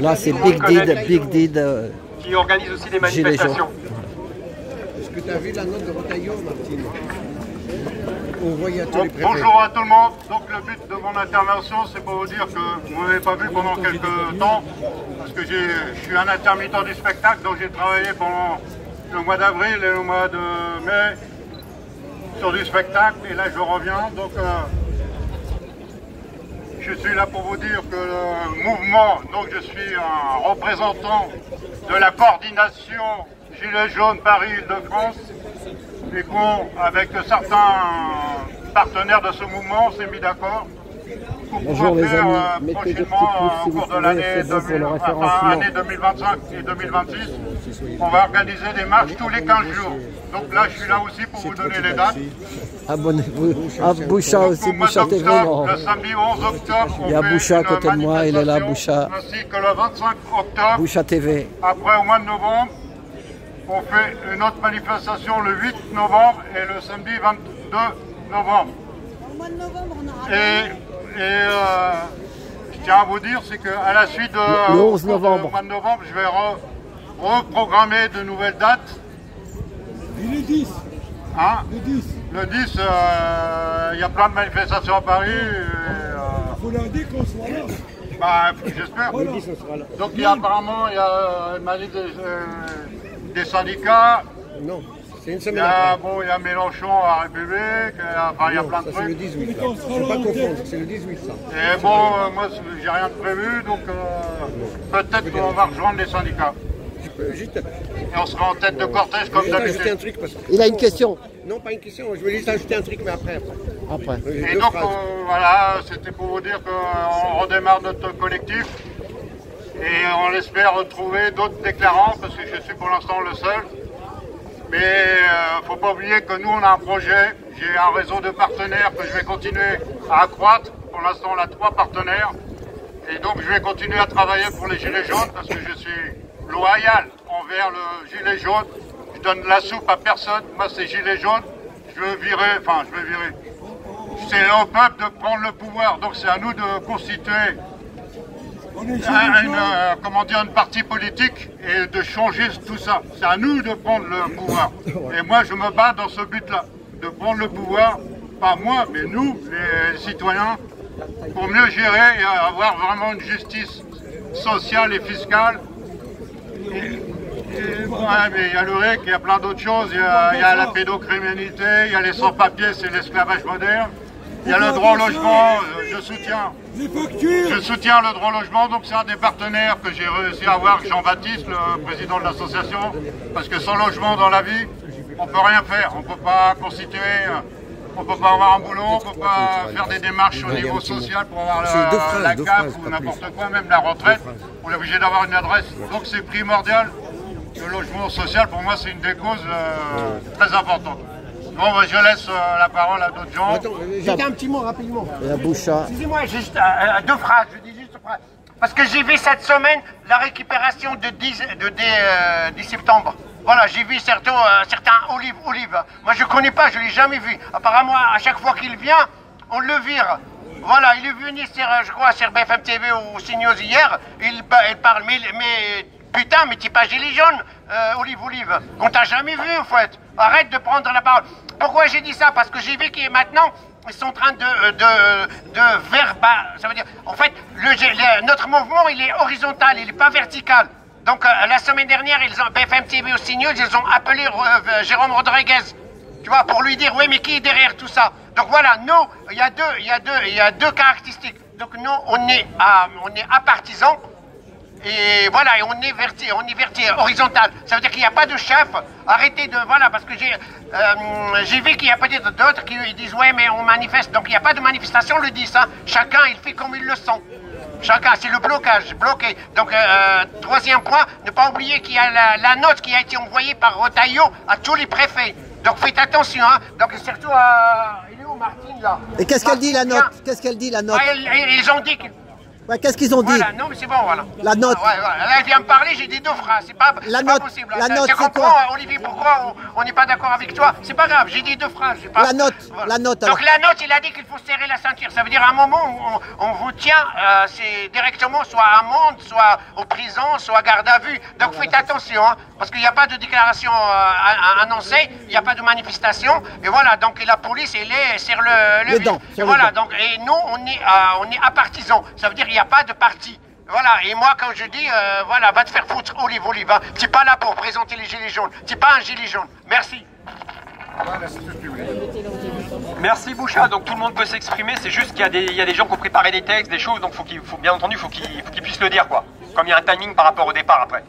Là, c'est Big Did. Qui organise aussi des manifestations. Est-ce que tu as vu la note de Retailleau, Martine? On voyait à tous les préfets. Bonjour à tout le monde. Donc le but de mon intervention, c'est pour vous dire que vous ne m'avez pas vu pendant quelques temps, parce que je suis un intermittent du spectacle, donc j'ai travaillé pendant le mois d'avril et le mois de mai sur du spectacle, et là je reviens. Donc je suis là pour vous dire que le mouvement, donc je suis un représentant de la coordination Gilets jaunes Paris-Île-de-France, et avec certains partenaires de ce mouvement, on s'est mis d'accord pour Bonjour pouvoir les faire amis, prochainement, au cours de l'année 2025 et 2026, on va organiser des marches tous les 15 jours. Donc là, je suis là aussi pour vous donner les dates. Abonnez-vous à Boucha aussi, Boucha TV. Le samedi 11 octobre, Il y a Boucha à côté de moi, il est là, Boucha. Ainsi que le 25 octobre. Boucha TV. Après, au mois de novembre, on fait une autre manifestation le 8 novembre et le samedi 22 novembre. Au mois de novembre, on aura... Je tiens à vous dire, c'est qu'à la suite le 11 novembre. au mois de novembre, je vais reprogrammer de nouvelles dates. Et le 10 Hein? Le 10 Le 10, il y a plein de manifestations à Paris. Il faut lundi qu'on soit là. Bah, j'espère. Voilà. Donc apparemment, il y a une manif des syndicats. Non, c'est une Il y semaine a, après. il y a Mélenchon à République, enfin, il y a plein de Ça, c'est le trucs. 18, là. Faut pas confondre, c'est le 18, ça. Et bon, moi, j'ai rien de prévu, donc peut-être qu'on va rejoindre les syndicats. Juste, Et on sera en tête de cortège comme je vais ajouter un d'habitude. truc parce que... Il a une question. Non, pas une question, je voulais juste ajouter un truc, mais après. Après. Et Deux donc, phrases. voilà, c'était pour vous dire qu'on redémarre notre collectif. Et on espère retrouver d'autres déclarants, parce que je suis pour l'instant le seul. Mais il ne faut pas oublier que nous, on a un projet. J'ai un réseau de partenaires que je vais continuer à accroître. Pour l'instant, on a 3 partenaires. Et donc, je vais continuer à travailler pour les Gilets jaunes, parce que je suis loyal envers le Gilet jaune. Je donne la soupe à personne. Moi, c'est Gilet jaune. Je veux virer. C'est au peuple de prendre le pouvoir. Donc, c'est à nous de constituer une partie politique et de changer tout ça. C'est à nous de prendre le pouvoir. Et moi, je me bats dans ce but-là, de prendre le pouvoir, pas moi, mais nous, les citoyens, pour mieux gérer et avoir vraiment une justice sociale et fiscale. Ouais, mais il y a le REC, il y a plein d'autres choses, il y a la pédocriminalité, il y a les sans-papiers, c'est l'esclavage moderne. Il y a le droit au logement, je soutiens. Je soutiens le droit au logement, donc c'est un des partenaires que j'ai réussi à avoir avec Jean-Baptiste, le président de l'association, parce que sans logement dans la vie, on ne peut rien faire, on ne peut pas constituer, on ne peut pas avoir un boulot, on ne peut pas faire des démarches au niveau social pour avoir la CAF ou n'importe quoi, même la retraite, on est obligé d'avoir une adresse, donc c'est primordial. Le logement social, pour moi, c'est une des causes très importantes. Bon, bah, je laisse la parole à d'autres gens. Attends, j'étais un petit mot rapidement. Il y a Boucha. Excusez-moi, juste 2 phrases, je dis juste 2 phrases. Parce que j'ai vu cette semaine la récupération de 10 septembre. Voilà, j'ai vu certains olives. Moi, je ne connais pas, je ne l'ai jamais vu. Apparemment, à chaque fois qu'il vient, on le vire. Voilà, il est venu, je crois, sur BFM TV ou CNews hier. Il parle, mais putain, mais t'es pas gilet jaune, Olive. On t'a jamais vu, en fait. Arrête de prendre la parole. Pourquoi j'ai dit ça? Parce que j'ai vu qu'ils maintenant, ils sont en train ça veut dire, en fait, notre mouvement, il est horizontal, il n'est pas vertical. Donc, la semaine dernière, BFM TV au CNews, ils ont appelé Jérôme Rodriguez. Tu vois, pour lui dire, oui, mais qui est derrière tout ça? Donc voilà, nous, il y a deux caractéristiques. Donc nous, on est apartisans. Et voilà, et on est horizontal. Ça veut dire qu'il n'y a pas de chef. Arrêtez de... Voilà, parce que j'ai vu qu'il y a peut-être d'autres qui disent « Ouais, mais on manifeste. » Donc il n'y a pas de manifestation le 10. Hein. Chacun, il fait comme il le sent. Chacun, c'est le blocage, bloqué. Donc, 3e point, ne pas oublier qu'il y a la note qui a été envoyée par Retailleau à tous les préfets. Donc faites attention, hein. Donc surtout, il est où Martine, là? Et qu'est-ce qu'elle dit, la note? Qu'est-ce qu'elle dit, la note? Ils ont dit que... Ouais, qu'est-ce qu'ils ont dit? Voilà, non mais c'est bon, voilà. La note. Ouais, voilà. Là, elle vient me parler, j'ai dit 2 phrases, c'est pas possible. La note, tu c'est comprends, quoi? Olivier, pourquoi on n'est pas d'accord avec toi? C'est pas grave, j'ai dit 2 phrases. La note, voilà. la note. Donc la note, il a dit qu'il faut serrer la ceinture. Ça veut dire à un moment où on vous tient, c'est directement soit à amende, soit en prison, soit garde à vue. Donc faites attention, hein, parce qu'il n'y a pas de déclaration annoncée, il n'y a pas de manifestation. Et voilà, donc la police, elle serre le dents, et voilà, donc, et nous, on est apartisans. Ça veut dire qu'il n'y a pas de parti. Voilà, et moi quand je dis, voilà, va te faire foutre, Olive, hein. Tu n'es pas là pour présenter les gilets jaunes, tu n'es pas un gilet jaune. Merci. Merci Boucha, donc tout le monde peut s'exprimer, c'est juste qu'il y a des gens qui ont préparé des textes, des choses, donc bien entendu, faut qu'ils puissent le dire, quoi. Comme il y a un timing par rapport au départ après.